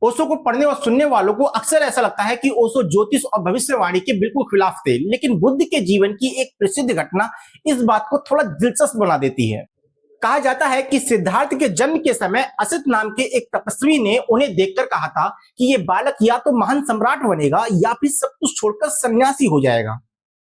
ओशो को पढ़ने और सुनने वालों को अक्सर ऐसा लगता है कि ओशो ज्योतिष और भविष्यवाणी के बिल्कुल खिलाफ थे, लेकिन बुद्ध के जीवन की एक प्रसिद्ध घटना इस बात को थोड़ा दिलचस्प बना देती है। कहा जाता है कि सिद्धार्थ के जन्म के समय असित नाम के एक तपस्वी ने उन्हें देखकर कहा था कि ये बालक या तो महान सम्राट बनेगा या फिर सब कुछ छोड़कर सन्यासी हो जाएगा।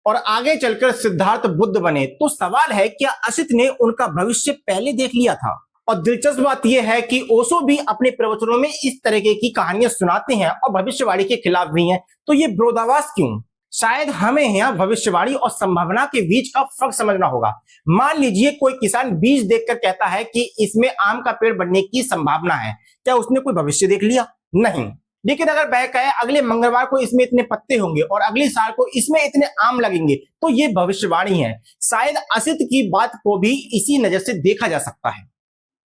और आगे चलकर सिद्धार्थ बुद्ध बने। तो सवाल है, क्या असित ने उनका भविष्य पहले देख लिया था? और दिलचस्प बात यह है कि ओशो भी अपने प्रवचनों में इस तरह की कहानियां सुनाते हैं और भविष्यवाणी के खिलाफ भी हैं। तो ये विरोधाभास क्यों? शायद हमें यहाँ भविष्यवाणी और संभावना के बीच का फर्क समझना होगा। मान लीजिए कोई किसान बीज देखकर कहता है कि इसमें आम का पेड़ बनने की संभावना है। क्या उसने कोई भविष्य देख लिया? नहीं। लेकिन अगर वह कहे अगले मंगलवार को इसमें इतने पत्ते होंगे और अगले साल को इसमें इतने आम लगेंगे, तो ये भविष्यवाणी है। शायद असित की बात को भी इसी नजर से देखा जा सकता है।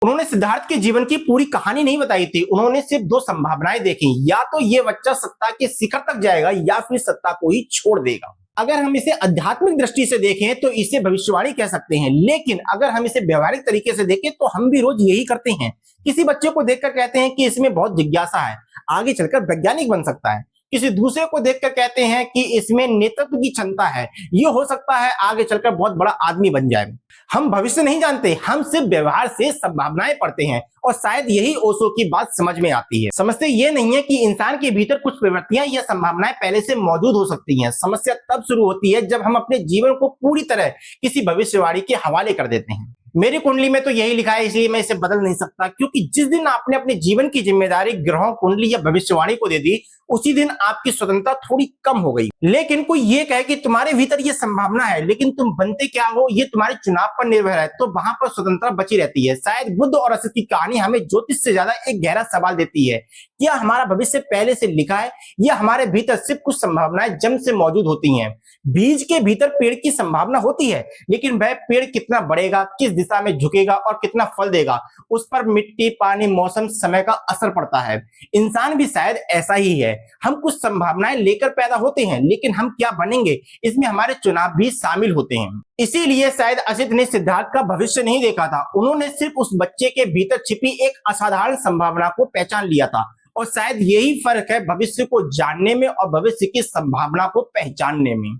उन्होंने सिद्धार्थ के जीवन की पूरी कहानी नहीं बताई थी, उन्होंने सिर्फ दो संभावनाएं देखी। या तो ये बच्चा सत्ता के शिखर तक जाएगा या फिर सत्ता को ही छोड़ देगा। अगर हम इसे आध्यात्मिक दृष्टि से देखें तो इसे भविष्यवाणी कह सकते हैं, लेकिन अगर हम इसे व्यवहारिक तरीके से देखें तो हम भी रोज यही करते हैं। किसी बच्चे को देखकर कहते हैं कि इसमें बहुत जिज्ञासा है, आगे चलकर वैज्ञानिक बन सकता है। किसी दूसरे को देखकर कहते हैं कि इसमें नेतृत्व की क्षमता है, ये हो सकता है आगे चलकर बहुत बड़ा आदमी बन जाए। हम भविष्य नहीं जानते, हम सिर्फ व्यवहार से संभावनाएं पढ़ते हैं और शायद यही ओशो की बात समझ में आती है। समस्या ये नहीं है कि इंसान के भीतर कुछ प्रवृत्तियां या संभावनाएं पहले से मौजूद हो सकती हैं। समस्या तब शुरू होती है जब हम अपने जीवन को पूरी तरह किसी भविष्यवाणी के हवाले कर देते हैं। मेरी कुंडली में तो यही लिखा है, इसलिए मैं इसे बदल नहीं सकता, क्योंकि जिस दिन आपने अपने जीवन की जिम्मेदारी ग्रहों, कुंडली या भविष्यवाणी को दे दी, उसी दिन आपकी स्वतंत्रता थोड़ी कम हो गई। लेकिन कोई ये कहे कि तुम्हारे भीतर ये संभावना है, लेकिन तुम बनते क्या हो ये तुम्हारे चुनाव पर निर्भर है, तो वहां पर स्वतंत्रता बची रहती है। शायद बुद्ध और असित की कहानी हमें ज्योतिष से ज्यादा एक गहरा सवाल देती है। क्या हमारा भविष्य पहले से लिखा है या हमारे भीतर सिर्फ कुछ संभावनाएं जन्म से मौजूद होती हैं? बीज के भीतर पेड़ की संभावना होती है, लेकिन वह पेड़ कितना बढ़ेगा, किस दिशा में झुकेगा और कितना फल देगा, उस पर मिट्टी, पानी, मौसम, समय का असर पड़ता है। इंसान भी शायद ऐसा ही है। हम कुछ संभावनाएं लेकर पैदा होते हैं, लेकिन हम क्या बनेंगे इसमें हमारे चुनाव भी शामिल होते हैं। इसीलिए शायद असित ने सिद्धार्थ का भविष्य नहीं देखा था, उन्होंने सिर्फ उस बच्चे के भीतर छिपी एक असाधारण संभावना को पहचान लिया था। और शायद यही फर्क है भविष्य को जानने में और भविष्य की संभावना को पहचानने में।